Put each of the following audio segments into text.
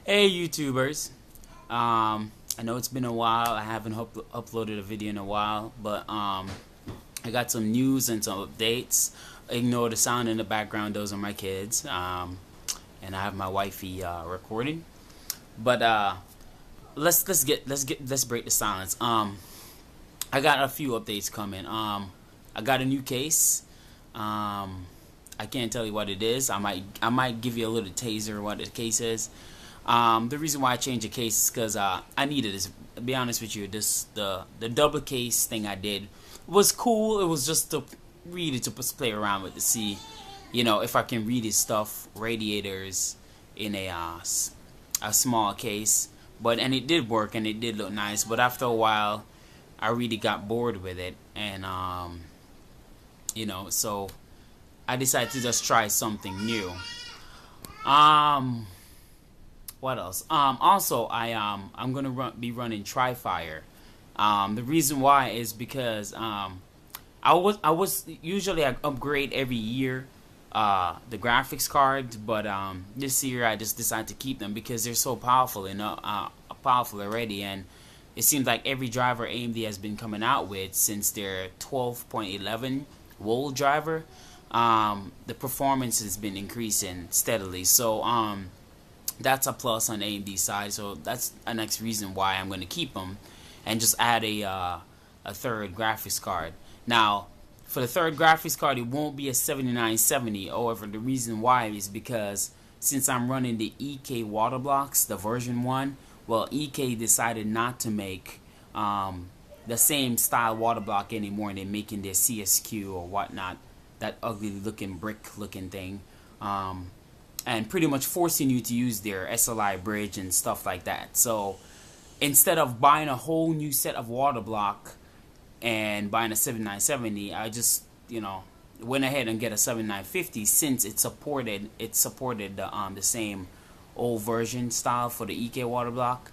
Hey YouTubers. I know it's been a while. I haven't uploaded a video in a while, but I got some news and some updates. Ignore the sound in the background; those are my kids. And I have my wifey recording. But let's break the silence. I got a few updates coming. I got a new case. I can't tell you what it is. I might give you a little taser what the case is. The reason why I changed the case is because I needed this. To be honest with you, the double case thing I did was cool. It was just to really to play around with to see, if I can read his stuff, radiators in a small case. And it did work and it did look nice. But after a while, I really got bored with it, and so I decided to just try something new. Um, what else? Also, I'm gonna be running Tri-Fire. The reason why is because I was usually I upgrade every year the graphics cards, but this year I just decided to keep them because they're so powerful and powerful already, and it seems like every driver AMD has been coming out with since their 12.11 Wool driver, the performance has been increasing steadily. So that's a plus on AMD side. So that's a next reason why I'm going to keep them and just add a third graphics card. Now, for the third graphics card, it won't be a 7970. However, the reason why is because since I'm running the EK water blocks, the version 1, well, EK decided not to make the same style water block anymore, and they're making their CSQ or whatnot, that ugly looking brick looking thing, and pretty much forcing you to use their SLI bridge and stuff like that. So instead of buying a whole new set of water block and buying a 7970, I just went ahead and get a 7950 since it supported the same old version style for the EK water block.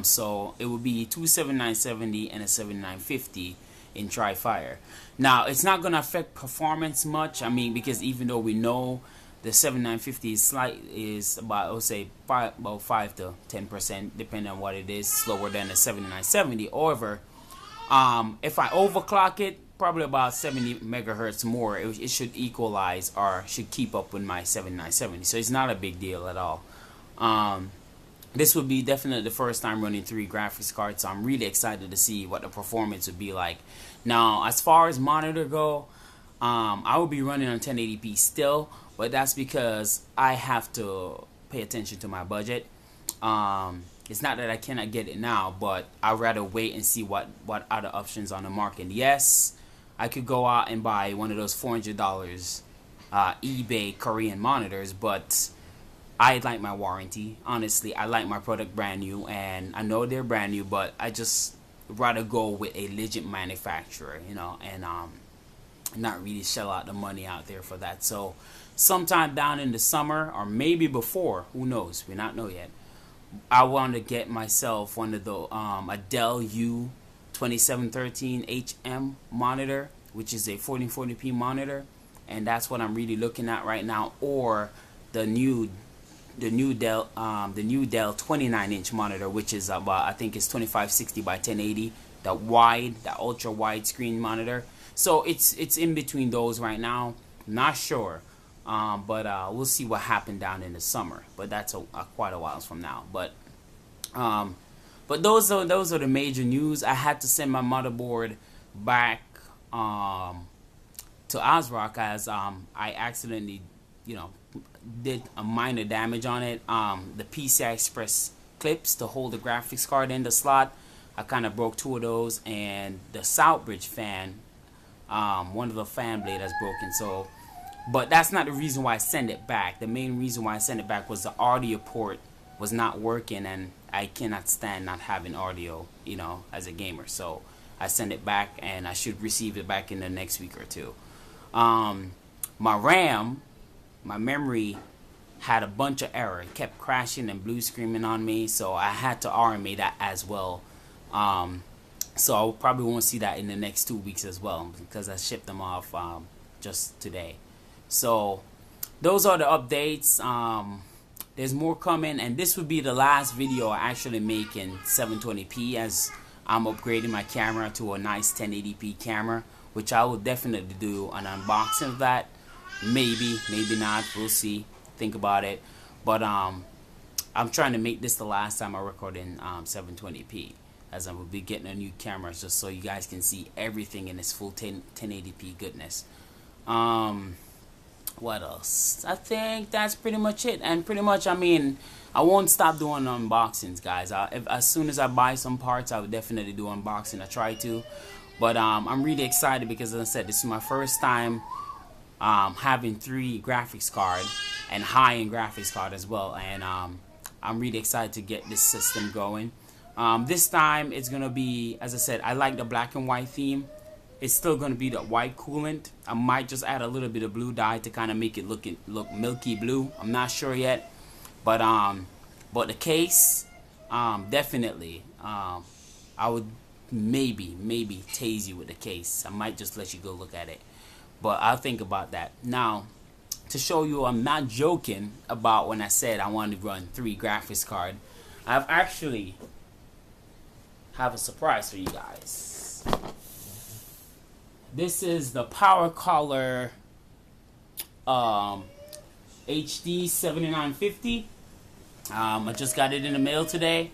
So it would be two 7970 and a 7950 in Tri-Fire. Now it's not gonna affect performance much. I mean, because even though we know the 7950 is about, I would say, about 5 to 10%, depending on what it is, slower than the 7970. However, if I overclock it, probably about 70 megahertz more, it should equalize or should keep up with my 7970. So it's not a big deal at all. This would be definitely the first time running 3 graphics cards, so I'm really excited to see what the performance would be like. Now, as far as monitor go, I will be running on 1080p still, but that's because I have to pay attention to my budget. It's not that I cannot get it now, but I'd rather wait and see what other options on the market. Yes, I could go out and buy one of those $400 eBay Korean monitors, but I like my warranty. Honestly, I like my product brand new, and I know they're brand new, but I just rather go with a legit manufacturer, and not really shell out the money out there for that. So sometime down in the summer, or maybe before, who knows? We not know yet. I want to get myself one of the a Dell U 2713 HM monitor, which is a 1440p monitor, and that's what I'm really looking at right now. Or the new Dell 29-inch monitor, which is about, I think it's 2560 by 1080, the ultra wide screen monitor. So it's in between those right now. Not sure, but we'll see what happened down in the summer. But that's quite a while from now. But those are the major news. I had to send my motherboard back to ASRock as I accidentally, did a minor damage on it. The PCI Express clips to hold the graphics card in the slot, I kind of broke 2 of those, and the Southbridge fan, one of the fan blade has broken. So, but that's not the reason why I sent it back. The main reason why I sent it back was the audio port was not working, and I cannot stand not having audio, as a gamer. So I sent it back, and I should receive it back in the next week or two. My RAM, my memory had a bunch of error. It kept crashing and blue screaming on me, so I had to RMA that as well. So I probably won't see that in the next 2 weeks as well, because I shipped them off just today. So those are the updates. there's more coming, and this would be the last video I actually make in 720p, as I'm upgrading my camera to a nice 1080p camera, which I will definitely do an unboxing of that. Maybe not, we'll see, think about it. But I'm trying to make this the last time I record in 720p, as I will be getting a new camera, just so you guys can see everything in its full 1080p goodness. What else? I think that's pretty much it. And pretty much, I mean, I won't stop doing unboxings, guys. As soon as I buy some parts, I would definitely do unboxing. I try to, but I'm really excited because, as I said, this is my first time having 3 graphics card and high-end graphics card as well, and I'm really excited to get this system going. This time it's gonna be, as I said, I like the black and white theme. It's still gonna be the white coolant. I might just add a little bit of blue dye to kind of make it look milky blue. I'm not sure yet, but the case, definitely, I would maybe tase you with the case. I might just let you go look at it, but I'll think about that. Now, to show you I'm not joking about when I said I wanted to run 3 graphics card, I've actually have a surprise for you guys. This is the Powercolor HD 7950. I just got it in the mail today.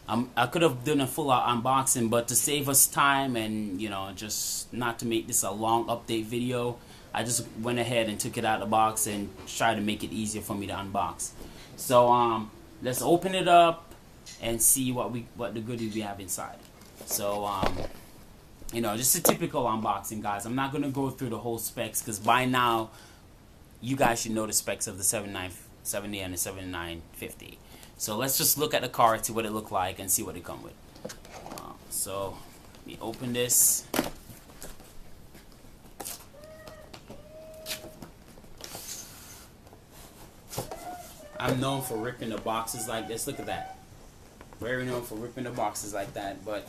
I could have done a full unboxing, but to save us time and, you know, just not to make this a long update video, I just went ahead and took it out of the box and tried to make it easier for me to unbox. So let's open it up and see what the goodies we have inside. So you know, just a typical unboxing, guys. I'm not gonna go through the whole specs, because by now you guys should know the specs of the 7970 and the 7950. So let's just look at the card, see what it look like, and see what it come with. So let me open this. I'm known for ripping the boxes like this. Look at that. Very known for ripping the boxes like that. But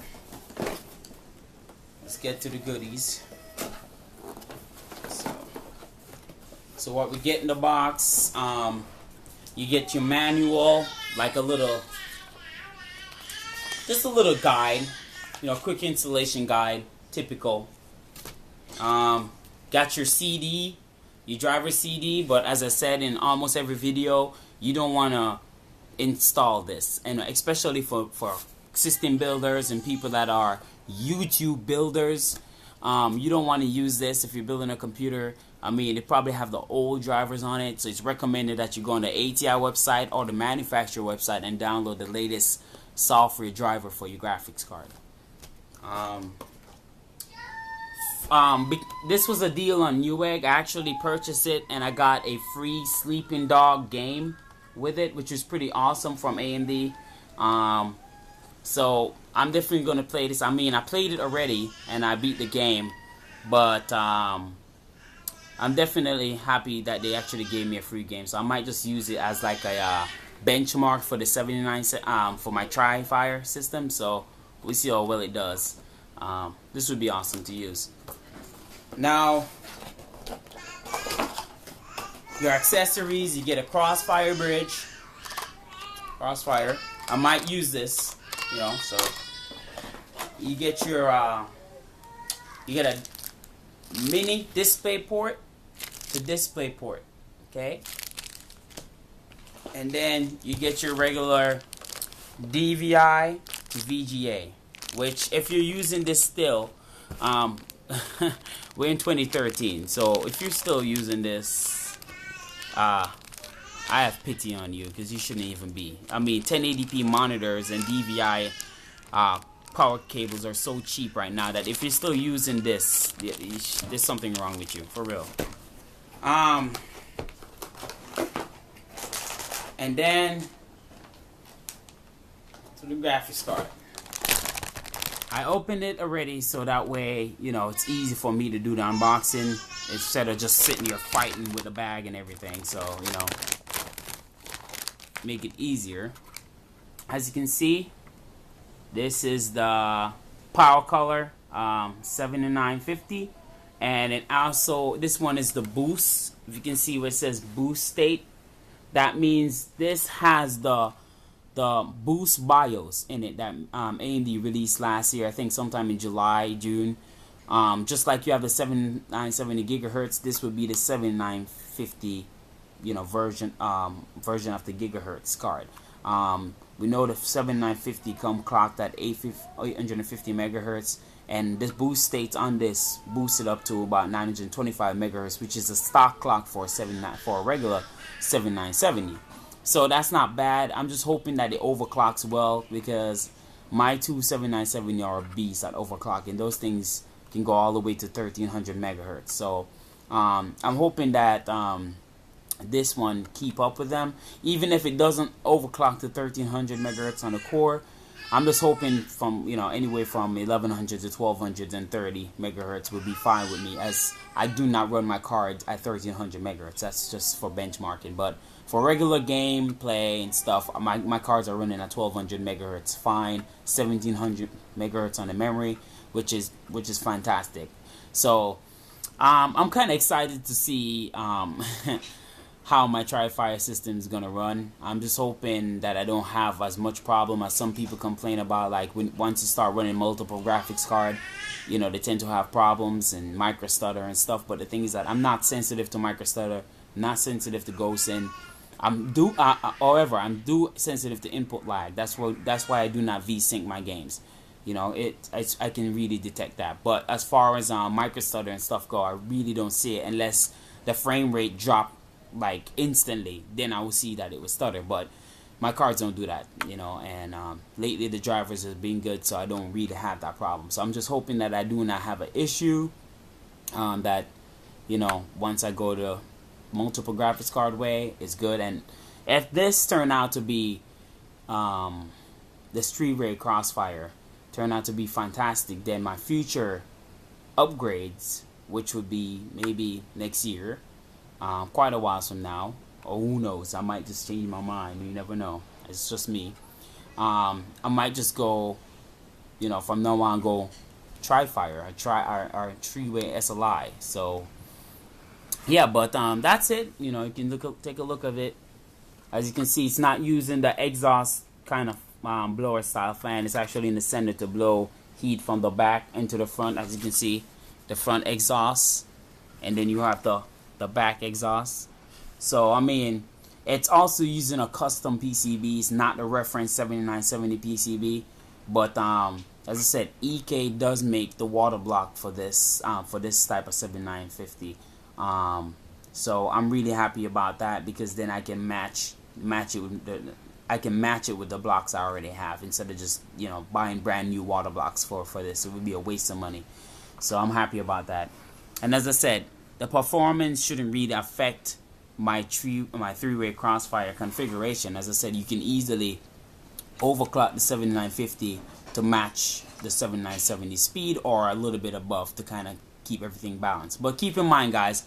let's get to the goodies. So what we get in the box, you get your manual, like just a little guide, you know, quick installation guide, typical. Got your CD, your driver CD, but as I said in almost every video, you don't want to install this, and especially for system builders and people that are YouTube builders, you don't want to use this if you're building a computer. I mean, they probably have the old drivers on it, so it's recommended that you go on the ATI website or the manufacturer website and download the latest software driver for your graphics card. This was a deal on Newegg. I actually purchased it and I got a free Sleeping Dog game with it, which is pretty awesome, from AMD. So I'm definitely going to play this. I mean, I played it already and I beat the game, but I'm definitely happy that they actually gave me a free game. So I might just use it as like a benchmark for the 79 for my Tri-Fire system. So we'll see how well it does. This would be awesome to use. Now, your accessories, you get a Crossfire bridge. Crossfire. I might use this, you know, so you get your you get a mini display port to display port, okay? And then you get your regular DVI to VGA, which if you're using this still, we're in 2013, so if you're still using this, I have pity on you, because you shouldn't even be. I mean, 1080p monitors and DVI power cables are so cheap right now that if you're still using this, there's something wrong with you, for real. And then to the graphics card. I opened it already, so that way, you know, it's easy for me to do the unboxing instead of just sitting here fighting with a bag and everything. So, you know, make it easier. As you can see, this is the Powercolor 7950, and it also, this one is the boost. If you can see where it says boost state, That means this has the boost BIOS in it that AMD released last year. I think sometime in July, June. Just like you have the 7970 gigahertz, this would be the 7950, version of the gigahertz card. We know the 7950 come clocked at 850 megahertz, and this boost states on this boosted up to about 925 megahertz, which is a stock clock for a regular 7970. So that's not bad. I'm just hoping that it overclocks well, because my two 7970 are beasts at overclocking. Those things can go all the way to 1300 megahertz. So I'm hoping that this one keep up with them, even if it doesn't overclock to 1300 megahertz on the core. I'm just hoping from anywhere from 1100 to 1230 megahertz would be fine with me, as I do not run my cards at 1300 megahertz. That's just for benchmarking. But for regular gameplay and stuff, my cards are running at 1200 megahertz fine, 1700 megahertz on the memory, which is fantastic. So I'm kind of excited to see how my Tri-Fire system is gonna run. I'm just hoping that I don't have as much problem as some people complain about. Like once you start running multiple graphics card, they tend to have problems and micro stutter and stuff. But the thing is that I'm not sensitive to micro stutter, not sensitive to ghosting. However, I'm sensitive to input lag. That's why I do not VSync my games. I can really detect that. But as far as micro stutter and stuff go, I really don't see it unless the frame rate drop like instantly. Then I will see that it was stutter. But my cards don't do that, and lately the drivers have been good, so I don't really have that problem. So I'm just hoping that I do not have an issue, that once I go to multiple graphics card way, it's good. And if this turned out to be the three-way Crossfire turn out to be fantastic, then my future upgrades, which would be maybe next year, quite a while from now, or who knows, I might just change my mind. You never know. It's just me. I might just go, from now on, go Tri-Fire, our three-way SLI. So yeah, but that's it. You can take a look of it. As you can see, it's not using the exhaust kind of blower style fan. It's actually in the center to blow heat from the back into the front. As you can see, the front exhaust, and then you have the back exhaust. So I mean, it's also using a custom PCB. It's not the reference 7970 PCB, but as I said, EK does make the water block for this type of 7950. So I'm really happy about that, because then I can match it with the blocks I already have, instead of just buying brand new water blocks for this. It would be a waste of money. So I'm happy about that. And as I said, the performance shouldn't really affect my three-way Crossfire configuration. As I said, you can easily overclock the 7950 to match the 7970 speed, or a little bit above, to kind of keep everything balanced. But keep in mind, guys,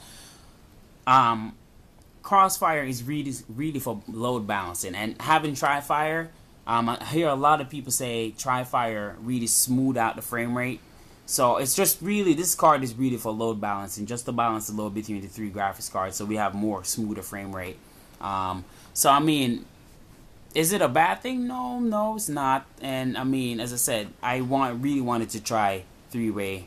Crossfire is really for load balancing, and having Tri-Fire, I hear a lot of people say Tri-Fire really smooth out the frame rate. So it's just really, this card is really for load balancing, just to balance the load between the three graphics cards, so we have more smoother frame rate. So I mean, is it a bad thing? No, it's not. And I mean, as I said, I really wanted to try three-way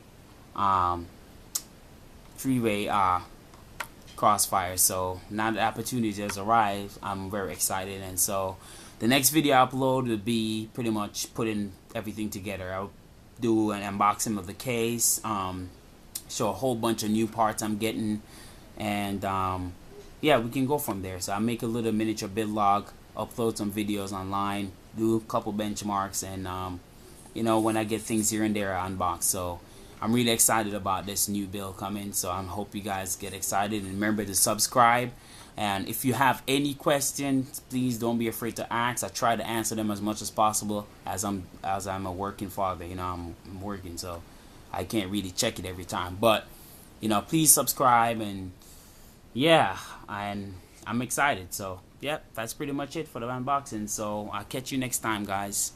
Crossfire. So now the opportunity has arrived, I'm very excited. And so the next video I upload will be pretty much putting everything together. I'll do an unboxing of the case, show a whole bunch of new parts I'm getting, and yeah, we can go from there. So I make a little miniature bid log, upload some videos online, do a couple benchmarks, and when I get things here and there, I unbox. So I'm really excited about this new build coming, so I hope you guys get excited, and remember to subscribe. And if you have any questions, please don't be afraid to ask. I try to answer them as much as possible, as I'm a working father. I'm working, so I can't really check it every time. But please subscribe, and yeah, and I'm excited. So yep, that's pretty much it for the unboxing. So I'll catch you next time, guys.